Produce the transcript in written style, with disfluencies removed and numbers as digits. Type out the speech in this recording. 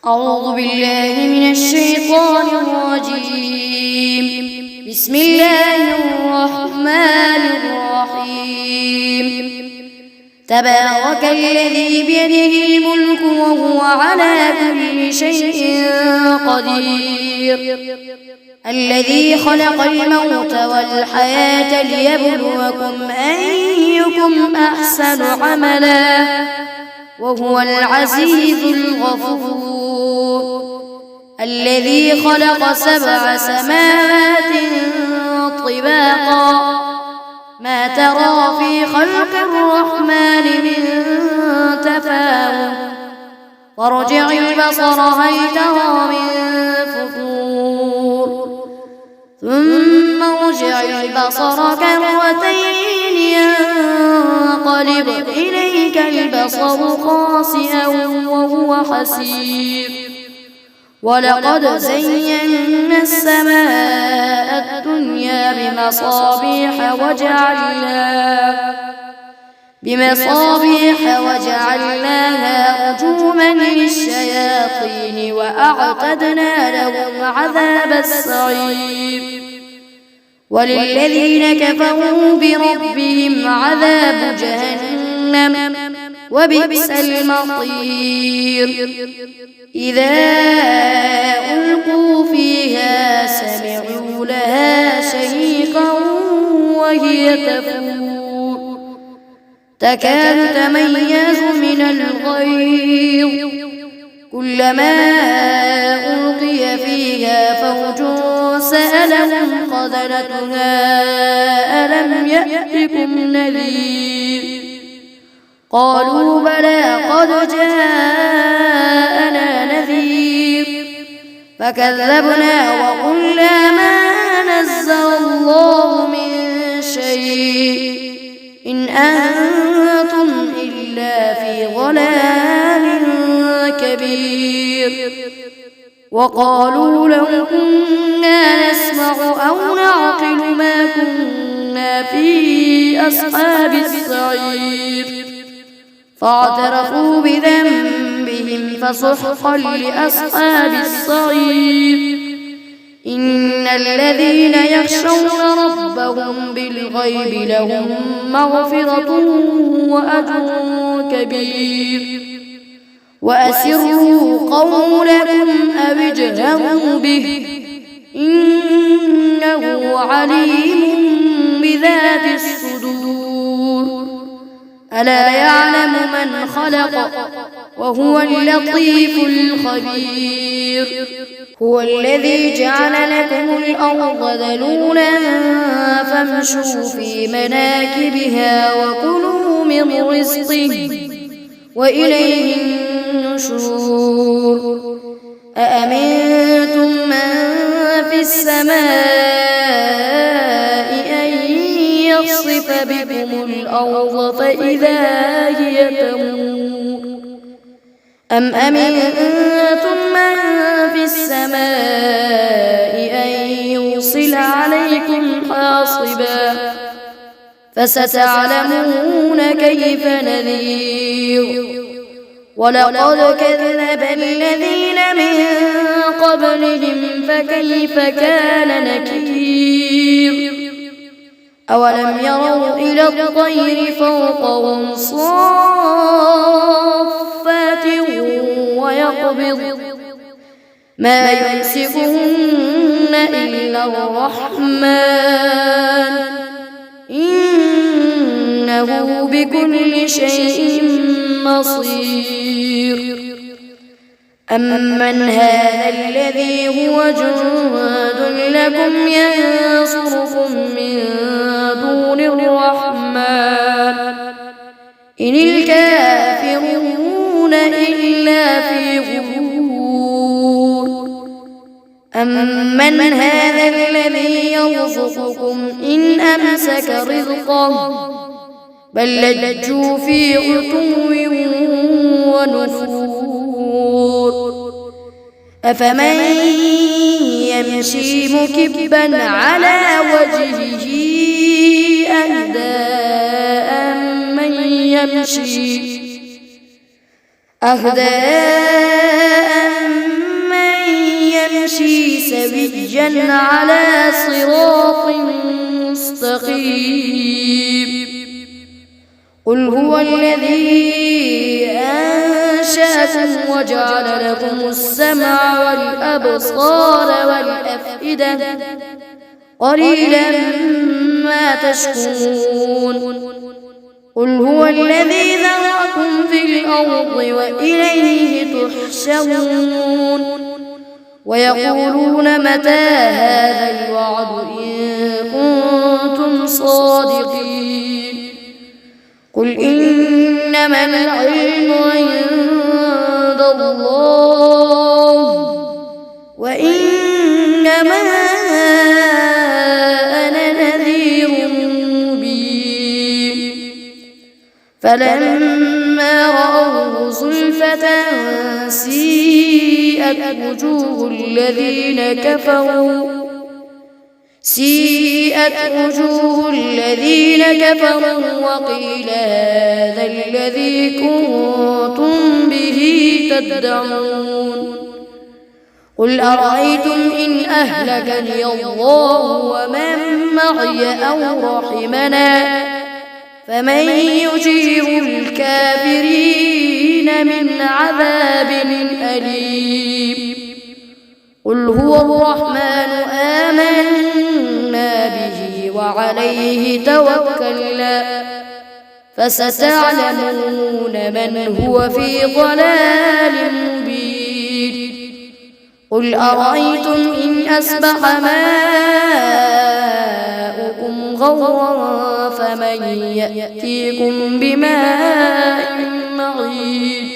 أعوذ بالله من الشيطان الرجيم. بسم الله الرحمن الرحيم. تبارك الذي بيده الملك وهو على كل شيء قدير، الذي خلق الموت والحياة ليبلوكم أيكم أحسن عملا وهو العزيز الغفور، الذي خلق 7 سماوات طباقا ما ترى في خلق الرحمن من تفاوت، وارجع البصر هل ترى من فطور، ثم ارجع البصر كرتين ينقلب إليك البصر خاسئا وهو حسير، ولقد زينا السماء الدنيا بمصابيح وجعلناها رجوما للشياطين وأعتدنا لهم عذاب السعير، وللذين كفروا بربهم عذاب جهنم وبئس المصير. إذا ألقوا فيها سمعوا لها شهيقا وهي تفور تكاد تميز من الغيظ، كلما ألقي فيها فوج سألهم خزنتها ألم يأتكم نذير، قالوا بلى قد جاءنا نذير، فكذبنا وقلنا ما نزل الله من شيء إن أنتم إلا في ضلال كبير، وقالوا لو كنا نسمع أو نعقل ما كنا في أصحاب السعير، فاعترفوا بذنبهم فسحقا لأصحاب السعير. إن الذين يخشون ربهم بالغيب لهم مغفرة وأجر كبير، وأسروا قولكم أو اجهروا به إنه عليم بذات الصدور، ألا يعلم من خلق وهو اللطيف الخبير. هو الذي جعل لكم الأرض ذلولا فامشوا في مناكبها وكلوا من رزقه وإليه النشور. أأمنتم من في السماء أن يخسف بكم الأرض فإذا هي تمور، أم أمنتم من في السماء أن يرسل عليكم حاصبا فستعلمون كيف نذير. ولقد كذب الذين من قبلهم فكيف كان نكير. أولم يروا إلى الطير فوقهم صافات ويقبض ما يمسكهن إلا الرحمن إنه بكل شيء مصير. أمن هذا الذي هو جند لكم ينصركم من دون الرحمن إن الكافرون إلا في غرور. أمن هذا الذي يرزقكم إن أمسك رزقه بل لجوا في عتو ونفور. أفمن يمشي مكبا على وجهه أهدى أمن يمشي سويا على صراط مستقيم. قل هو الذي أنشأكم وجعل لكم السمع والأبصار والأفئدة قليلا ما تشكرون. قل هو الذي ذرأكم في الأرض وإليه تحشرون. ويقولون متى هذا الوعد إن كنتم صادقين. قل إنما العلم عند الله وإنما أنا نذير مبين. فلما رأوه زلفة سيئت وجوه الذين كفروا وقيل هذا الذي كنتم به تدعون. قل أرأيتم إن أهلكني الله ومن معي أو رحمنا فمن يجير الكافرين من عذاب أليم. قل هو الرحمن آمنا به وعليه توكلنا فستعلمون من هو في ضلال مبين. قل أرأيتم إن أصبح ماؤكم غورا فمن يأتيكم بماء معين.